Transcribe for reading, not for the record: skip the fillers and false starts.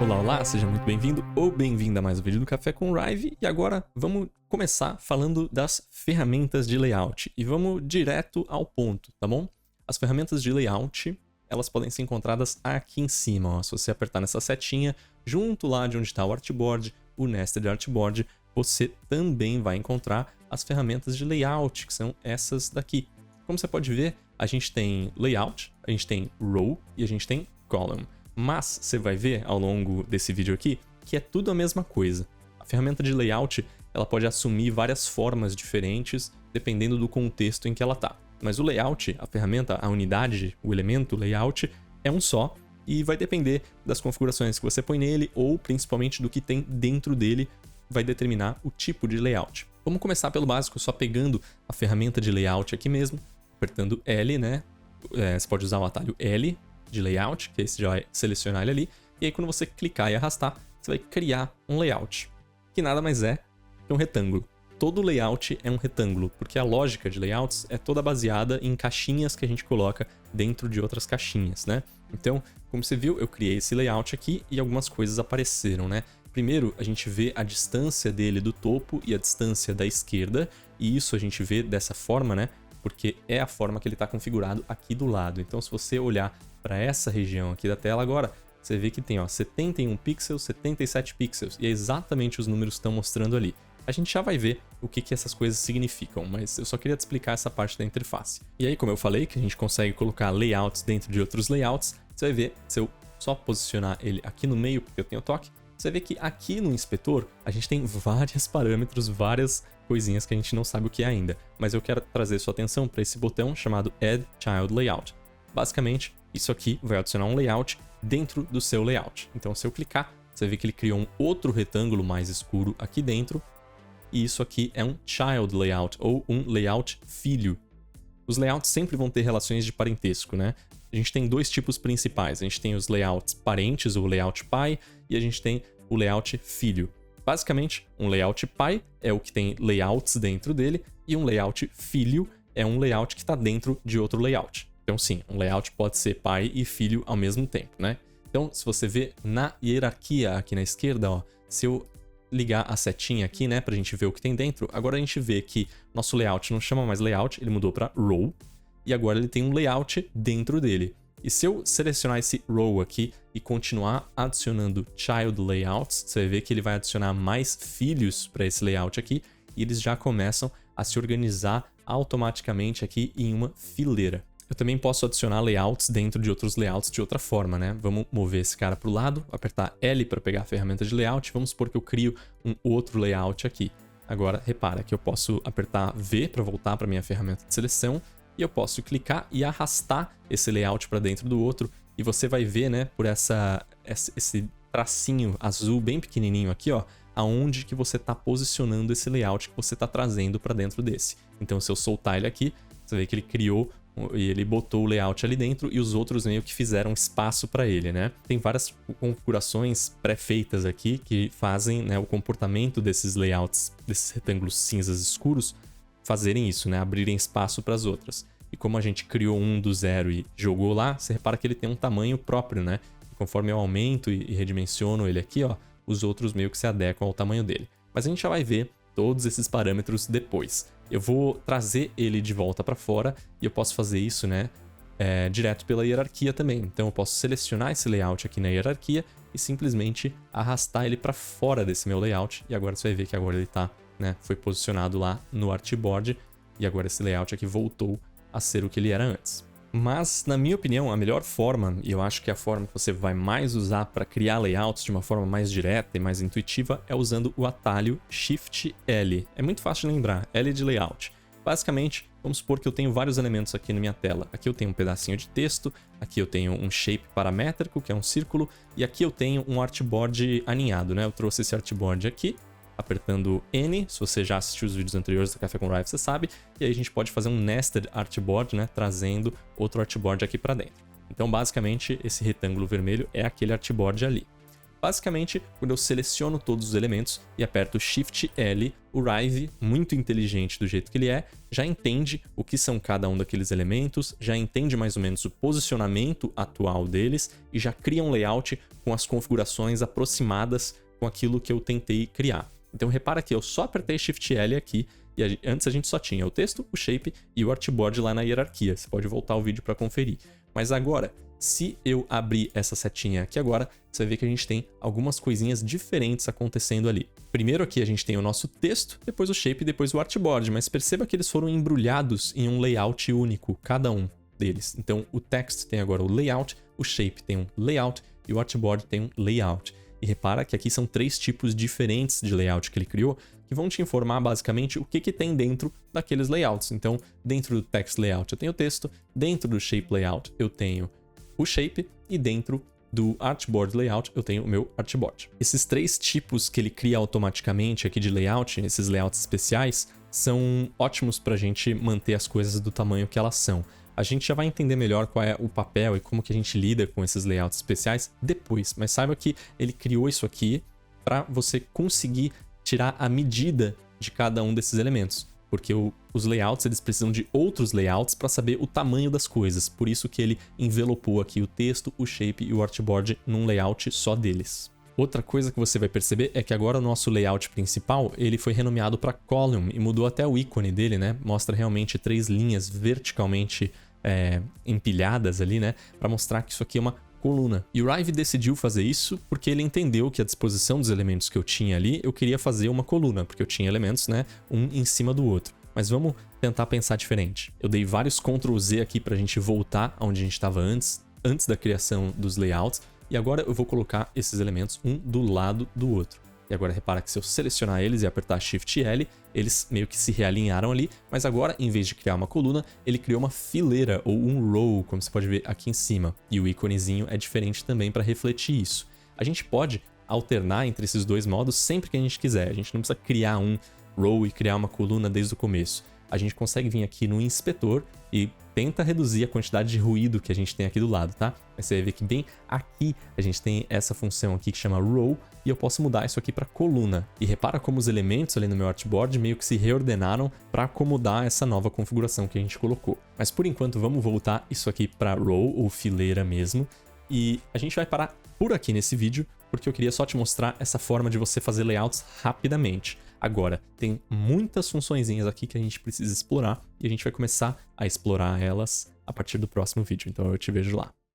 Olá, olá, seja muito bem-vindo ou bem-vinda a mais um vídeo do Café com Rive. E agora vamos começar falando das ferramentas de layout. E vamos direto ao ponto, tá bom? As ferramentas de layout, elas podem ser encontradas aqui em cima, ó. Se você apertar nessa setinha, junto lá de onde está o artboard, o nested artboard, você também vai encontrar as ferramentas de layout, que são essas daqui. Como você pode ver, a gente tem layout, a gente tem row e a gente tem column. Mas você vai ver ao longo desse vídeo aqui que é tudo a mesma coisa. A ferramenta de layout, ela pode assumir várias formas diferentes dependendo do contexto em que ela está. Mas o layout, a ferramenta, a unidade, o elemento layout é um só e vai depender das configurações que você põe nele ou principalmente do que tem dentro dele, vai determinar o tipo de layout. Vamos começar pelo básico, só pegando a ferramenta de layout aqui mesmo, apertando L, né? Você pode usar o atalho L de layout, que esse já vai selecionar ele ali, e aí quando você clicar e arrastar, você vai criar um layout, que nada mais é que um retângulo. Todo layout é um retângulo, porque a lógica de layouts é toda baseada em caixinhas que a gente coloca dentro de outras caixinhas, né? Então, como você viu, eu criei esse layout aqui e algumas coisas apareceram, né? Primeiro, a gente vê a distância dele do topo e a distância da esquerda, e isso a gente vê dessa forma, né? Porque é a forma que ele está configurado aqui do lado. Então, se você olhar para essa região aqui da tela agora, você vê que tem 71 pixels, 77 pixels, e é exatamente os números que estão mostrando ali. A gente já vai ver o que essas coisas significam, mas eu só queria te explicar essa parte da interface. E aí, como eu falei, que a gente consegue colocar layouts dentro de outros layouts, você vai ver, se eu só posicionar ele aqui no meio, porque eu tenho toque, você vê que aqui no inspetor a gente tem vários parâmetros, várias coisinhas que a gente não sabe o que é ainda. Mas eu quero trazer sua atenção para esse botão chamado Add Child Layout. Basicamente, isso aqui vai adicionar um layout dentro do seu layout. Então, se eu clicar, você vê que ele criou um outro retângulo mais escuro aqui dentro. E isso aqui é um Child Layout, ou um layout filho. Os layouts sempre vão ter relações de parentesco, né? A gente tem dois tipos principais. A gente tem os layouts parentes, ou layout pai, e a gente tem o layout filho. Basicamente, um layout pai é o que tem layouts dentro dele, e um layout filho é um layout que está dentro de outro layout. Então sim, um layout pode ser pai e filho ao mesmo tempo, né? Então, se você vê na hierarquia aqui na esquerda, ó, se eu ligar a setinha aqui, né, pra gente ver o que tem dentro, agora a gente vê que nosso layout não chama mais layout, ele mudou para row, e agora ele tem um layout dentro dele. E se eu selecionar esse row aqui e continuar adicionando child layouts, você vai ver que ele vai adicionar mais filhos para esse layout aqui, e eles já começam a se organizar automaticamente aqui em uma fileira. Eu também posso adicionar layouts dentro de outros layouts de outra forma, né? Vamos mover esse cara para o lado, apertar L para pegar a ferramenta de layout. Vamos supor que eu crio um outro layout aqui. Agora, repara que eu posso apertar V para voltar para minha ferramenta de seleção e eu posso clicar e arrastar esse layout para dentro do outro e você vai ver, né, por esse tracinho azul bem pequenininho aqui, ó, aonde que você está posicionando esse layout que você está trazendo para dentro desse. Então, se eu soltar ele aqui, você vê que ele criou e ele botou o layout ali dentro e os outros meio que fizeram espaço para ele, né? Tem várias configurações pré-feitas aqui que fazem, né, o comportamento desses layouts, desses retângulos cinzas escuros, fazerem isso, né? Abrirem espaço para as outras. E como a gente criou um do zero e jogou lá, você repara que ele tem um tamanho próprio, né? E conforme eu aumento e redimensiono ele aqui, ó, os outros meio que se adequam ao tamanho dele. Mas a gente já vai ver todos esses parâmetros depois. Eu vou trazer ele de volta para fora e eu posso fazer isso, né, direto pela hierarquia também. Então eu posso selecionar esse layout aqui na hierarquia e simplesmente arrastar ele para fora desse meu layout. E agora você vai ver que agora ele tá, né, foi posicionado lá no artboard e agora esse layout aqui voltou a ser o que ele era antes. Mas, na minha opinião, a melhor forma, e eu acho que é a forma que você vai mais usar para criar layouts de uma forma mais direta e mais intuitiva, é usando o atalho Shift L. É muito fácil de lembrar, L de layout. Basicamente, vamos supor que eu tenho vários elementos aqui na minha tela. Aqui eu tenho um pedacinho de texto, aqui eu tenho um shape paramétrico, que é um círculo, e aqui eu tenho um artboard aninhado, né? Eu trouxe esse artboard aqui, apertando N, se você já assistiu os vídeos anteriores do Café com Rive, você sabe, e aí a gente pode fazer um nested artboard, né, trazendo outro artboard aqui para dentro. Então, basicamente, esse retângulo vermelho é aquele artboard ali. Basicamente, quando eu seleciono todos os elementos e aperto Shift L, o Rive, muito inteligente do jeito que ele é, já entende o que são cada um daqueles elementos, já entende mais ou menos o posicionamento atual deles e já cria um layout com as configurações aproximadas com aquilo que eu tentei criar. Então repara que eu só apertei Shift L aqui e antes a gente só tinha o texto, o shape e o artboard lá na hierarquia. Você pode voltar o vídeo para conferir. Mas agora, se eu abrir essa setinha aqui agora, você vai ver que a gente tem algumas coisinhas diferentes acontecendo ali. Primeiro aqui a gente tem o nosso texto, depois o shape e depois o artboard, mas perceba que eles foram embrulhados em um layout único, cada um deles. Então o text tem agora o layout, o shape tem um layout e o artboard tem um layout. E repara que aqui são 3 tipos diferentes de layout que ele criou, que vão te informar basicamente o que tem dentro daqueles layouts. Então, dentro do text layout eu tenho o texto, dentro do shape layout eu tenho o shape e dentro do artboard layout eu tenho o meu artboard. Esses 3 tipos que ele cria automaticamente aqui de layout, esses layouts especiais, são ótimos para a gente manter as coisas do tamanho que elas são. A gente já vai entender melhor qual é o papel e como que a gente lida com esses layouts especiais depois, mas saiba que ele criou isso aqui para você conseguir tirar a medida de cada um desses elementos, porque os layouts eles precisam de outros layouts para saber o tamanho das coisas, por isso que ele envelopou aqui o texto, o shape e o artboard num layout só deles. Outra coisa que você vai perceber é que agora o nosso layout principal ele foi renomeado para column e mudou até o ícone dele, né? Mostra realmente 3 linhas verticalmente empilhadas ali, né? Para mostrar que isso aqui é uma coluna. E o Rive decidiu fazer isso porque ele entendeu que a disposição dos elementos que eu tinha ali, eu queria fazer uma coluna, porque eu tinha elementos, né? Um em cima do outro. Mas vamos tentar pensar diferente. Eu dei vários Ctrl Z aqui para a gente voltar aonde a gente estava antes da criação dos layouts. E agora eu vou colocar esses elementos um do lado do outro. E agora repara que se eu selecionar eles e apertar Shift L, eles meio que se realinharam ali, mas agora, em vez de criar uma coluna, ele criou uma fileira ou um row, como você pode ver aqui em cima. E o íconezinho é diferente também para refletir isso. A gente pode alternar entre esses 2 modos sempre que a gente quiser. A gente não precisa criar um row e criar uma coluna desde o começo. A gente consegue vir aqui no inspetor e tenta reduzir a quantidade de ruído que a gente tem aqui do lado, tá? Mas você vai ver que bem aqui a gente tem essa função aqui que chama row e eu posso mudar isso aqui para coluna. E repara como os elementos ali no meu artboard meio que se reordenaram para acomodar essa nova configuração que a gente colocou. Mas por enquanto vamos voltar isso aqui para row ou fileira mesmo. E a gente vai parar por aqui nesse vídeo, porque eu queria só te mostrar essa forma de você fazer layouts rapidamente. Agora, tem muitas funçõezinhas aqui que a gente precisa explorar e a gente vai começar a explorar elas a partir do próximo vídeo, então eu te vejo lá.